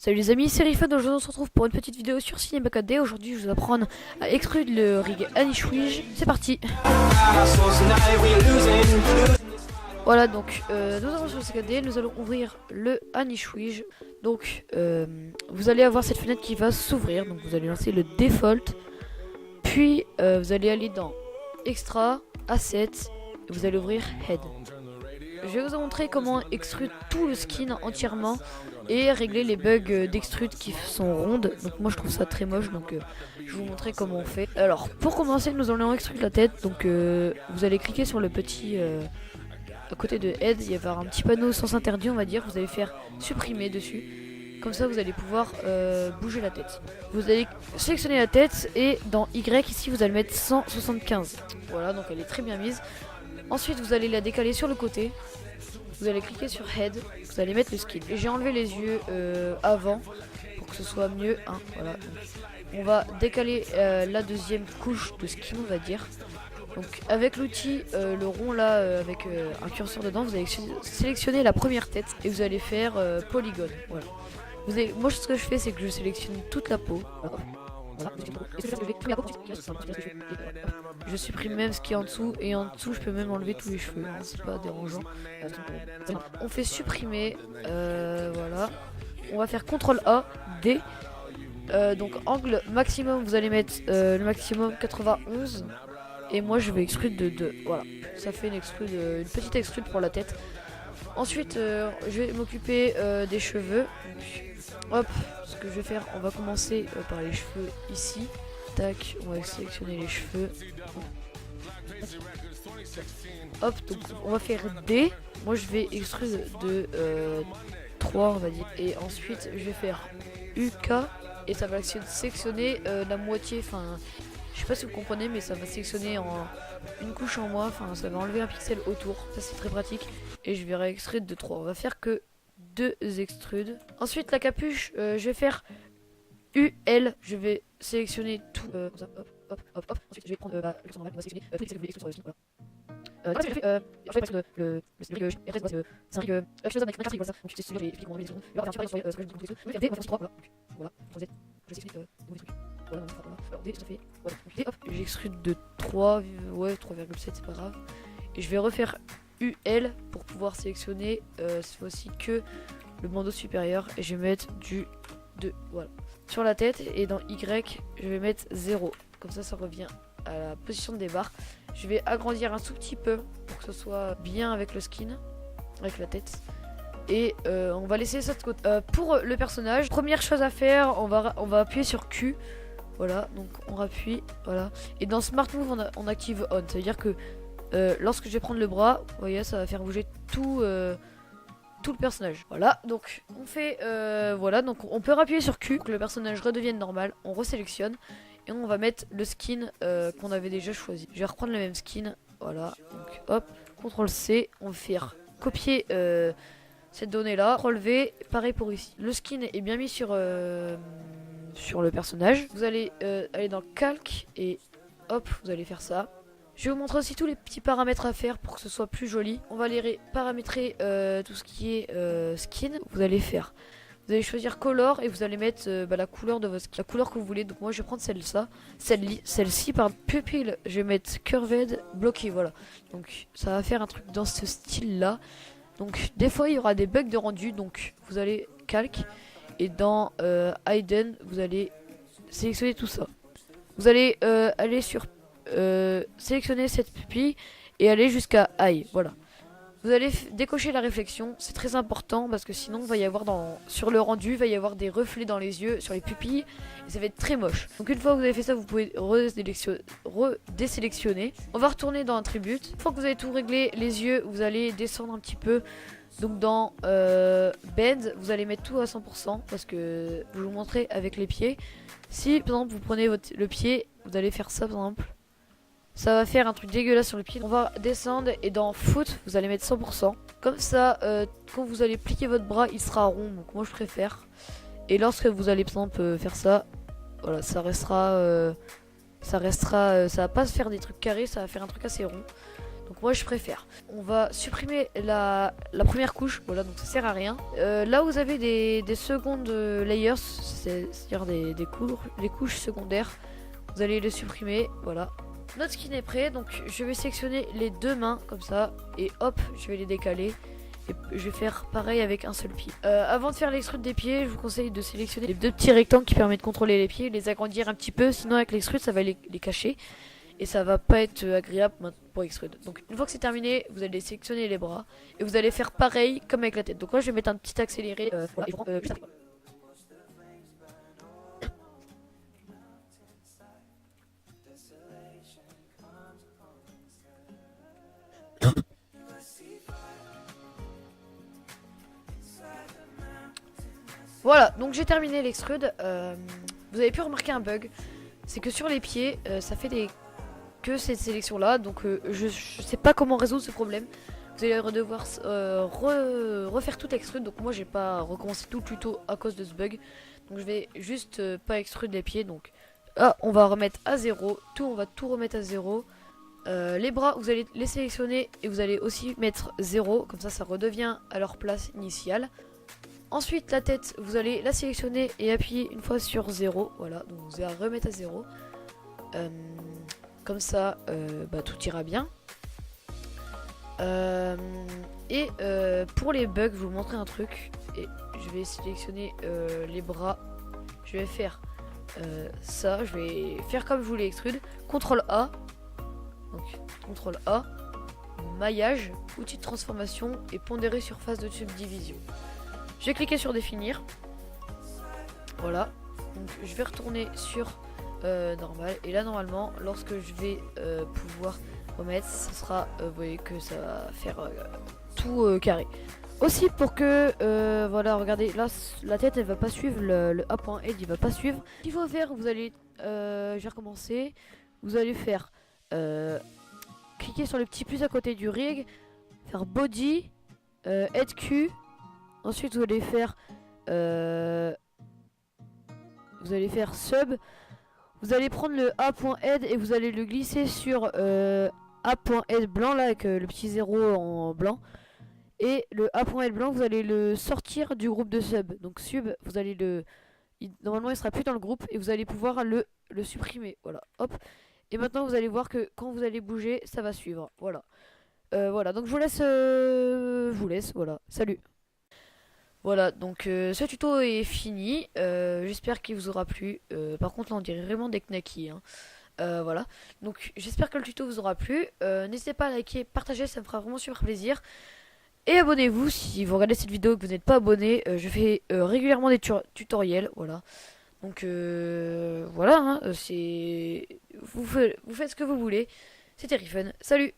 Salut les amis, c'est Rifan. Aujourd'hui on se retrouve pour une petite vidéo sur Cinema 4D. Aujourd'hui je vais vous apprendre à extruder le rig Anishwij. C'est parti. Voilà, donc nous avons sur le CKD, nous allons ouvrir le Anishwij. Donc vous allez avoir cette fenêtre qui va s'ouvrir. Donc vous allez lancer le default. Puis vous allez aller dans Extra, Assets, et vous allez ouvrir Head. Je vais vous montrer comment extruder tout le skin entièrement et régler les bugs d'extrude qui sont rondes. Donc moi je trouve ça très moche, donc je vais vous montrer comment on fait. Alors pour commencer, nous allons extruder la tête. Donc vous allez cliquer sur le petit à côté de Head, il y avoir un petit panneau sens interdit, on va dire. Vous allez faire supprimer dessus. Comme ça vous allez pouvoir bouger la tête. Vous allez sélectionner la tête et dans Y ici vous allez mettre 175. Voilà, donc elle est très bien mise. Ensuite vous allez la décaler sur le côté. Vous allez cliquer sur Head, vous allez mettre le skin. Et j'ai enlevé les yeux avant pour que ce soit mieux. Hein, voilà. Donc, on va décaler la deuxième couche de skin, on va dire. Donc avec l'outil, le rond là, avec un curseur dedans, vous allez sélectionner la première tête et vous allez faire polygone. Voilà. Moi ce que je fais, c'est que je sélectionne toute la peau. Voilà. Je supprime même ce qui est en dessous et en dessous je peux même enlever tous les cheveux, hein, c'est pas dérangeant. On fait supprimer, voilà. On va faire CTRL A, D. Donc angle maximum, vous allez mettre le maximum 91. Et moi je vais extrude de 2. Voilà, ça fait une petite extrude pour la tête. Ensuite je vais m'occuper des cheveux. Hop, ce que je vais faire, on va commencer par les cheveux ici. Tac, on va sélectionner les cheveux. Hop, donc on va faire D. Moi je vais extrude de 3 on va dire. Et ensuite je vais faire UK. Et ça va sélectionner la moitié, enfin je sais pas si vous comprenez, mais ça va sélectionner en une couche en moins. Enfin ça va enlever un pixel autour. Ça c'est très pratique. Et je vais réextrude de 3. On va faire que 2 extrudes. Ensuite la capuche, je vais faire UL. Je vais sélectionner tout. Hop. Ensuite je vais prendre le normal. On va sélectionner tous les pixels que vous voulez extruder sur le skin. Voilà. Je fais le et reste c'est un truc je faisais un article, voilà. Donc c'est celui qui prend les secondes. Là on va faire sur ce que je vous explique. D on va faire 3 voilà. Voilà, 3 Z. Je vais sélectionner nouveau truc. Voilà, alors D ça fait voilà. Donc hop, j'extrude de 3 ouais, 3,7 c'est pas grave. Et je vais refaire UL pour pouvoir sélectionner cette fois-ci que le bandeau supérieur et je vais mettre du 2 voilà sur la tête et dans Y je vais mettre 0 comme ça revient à la position des barres. Je vais agrandir un tout petit peu pour que ce soit bien avec le skin, avec la tête. Et on va laisser ça de côté. Pour le personnage, première chose à faire, on va appuyer sur Q. Voilà, donc on appuie, voilà. Et dans Smart Move, on active On. Ça veut dire que lorsque je vais prendre le bras, vous voyez, ça va faire bouger tout le personnage. Voilà, donc on fait, voilà, donc on peut appuyer sur Q, que le personnage redevienne normal. On resélectionne. Et on va mettre le skin qu'on avait déjà choisi. Je vais reprendre le même skin. Voilà. Donc hop. CTRL C. On va faire copier cette donnée là. CTRL V. Pareil pour ici. Le skin est bien mis sur le personnage. Vous allez aller dans calque. Et hop. Vous allez faire ça. Je vais vous montrer aussi tous les petits paramètres à faire pour que ce soit plus joli. On va aller paramétrer tout ce qui est skin. Vous allez faire. Vous allez choisir color et vous allez mettre la couleur de votre skin, la couleur que vous voulez. Donc moi je vais prendre celle-ci par pupille. Je vais mettre curved bloqué, voilà. Donc ça va faire un truc dans ce style là. Donc des fois il y aura des bugs de rendu. Donc vous allez calque et dans hidden vous allez sélectionner tout ça. Vous allez aller sur sélectionner cette pupille et aller jusqu'à eye, voilà. Vous allez décocher la réflexion, c'est très important parce que sinon il va y avoir sur le rendu, il va y avoir des reflets dans les yeux, sur les pupilles et ça va être très moche. Donc une fois que vous avez fait ça, vous pouvez redésélectionner. On va retourner dans Attribute. Une fois que vous avez tout réglé, les yeux, vous allez descendre un petit peu. Donc dans Bend, vous allez mettre tout à 100% parce que je vais vous montrer avec les pieds. Si par exemple vous prenez le pied, vous allez faire ça par exemple. Ça va faire un truc dégueulasse sur le pied. On va descendre et dans Foot, vous allez mettre 100%. Comme ça, quand vous allez plier votre bras, il sera rond. Donc moi je préfère. Et lorsque vous allez par exemple faire ça, voilà, ça restera, ça va pas se faire des trucs carrés, ça va faire un truc assez rond. Donc moi je préfère. On va supprimer la première couche, voilà, donc ça sert à rien. Là vous avez des secondes layers, c'est-à-dire des couches secondaires. Vous allez les supprimer, voilà. Notre skin est prêt, donc je vais sélectionner les deux mains comme ça. Et hop, je vais les décaler. Et je vais faire pareil avec un seul pied. Avant de faire l'extrude des pieds, je vous conseille de sélectionner les deux petits rectangles qui permettent de contrôler les pieds, les agrandir un petit peu, sinon avec l'extrude ça va les cacher. Et ça va pas être agréable pour extrude. Donc une fois que c'est terminé, vous allez sélectionner les bras. Et vous allez faire pareil comme avec la tête. Donc moi je vais mettre un petit accéléré. Voilà, juste après. Voilà, donc j'ai terminé l'extrude. Vous avez pu remarquer un bug. C'est que sur les pieds, ça fait que cette sélection là. Donc je sais pas comment résoudre ce problème. Vous allez devoir refaire tout extrude. Donc moi j'ai pas recommencé tout le tuto à cause de ce bug. Donc je vais juste pas extrude les pieds. Donc on va remettre à 0. On va tout remettre à 0. Les bras, vous allez les sélectionner et vous allez aussi mettre 0. Comme ça redevient à leur place initiale. Ensuite la tête, vous allez la sélectionner et appuyer une fois sur 0. Voilà, donc vous allez remettre à 0. Comme ça, tout ira bien. Pour les bugs, je vais vous montrer un truc. Et je vais sélectionner les bras. Je vais faire ça. Je vais faire comme je voulais extrude. CTRL A. Donc CTRL A. Maillage, outil de transformation et pondérer surface de subdivision. Je vais cliquer sur définir. Voilà. Donc je vais retourner sur normal. Et là normalement, lorsque je vais pouvoir remettre, ce sera, vous voyez que ça va faire tout carré. Aussi pour que, voilà, regardez, là la tête elle va pas suivre, le A.Head il va pas suivre. Ce qu'il faut faire, vous allez, je vais recommencer. Vous allez faire, cliquer sur le petit plus à côté du rig, faire body, head Q. Ensuite vous allez faire sub. Vous allez prendre le A.Head et vous allez le glisser sur A.Head blanc là avec le petit 0 en blanc. Et le A.Head blanc vous allez le sortir du groupe de sub. Donc sub vous allez normalement il sera plus dans le groupe et vous allez pouvoir le supprimer. Voilà, hop. Et maintenant vous allez voir que quand vous allez bouger ça va suivre. Voilà. Voilà, donc je vous laisse, voilà, salut. Voilà, donc ce tuto est fini. J'espère qu'il vous aura plu. Par contre là on dirait vraiment des knackis, hein. Voilà, donc j'espère que le tuto vous aura plu. N'hésitez pas à liker, partager, ça me fera vraiment super plaisir. Et abonnez-vous si vous regardez cette vidéo et que vous n'êtes pas abonné. Je fais régulièrement des tutoriels, voilà. Donc voilà, hein, vous faites ce que vous voulez. C'était Riffen, salut.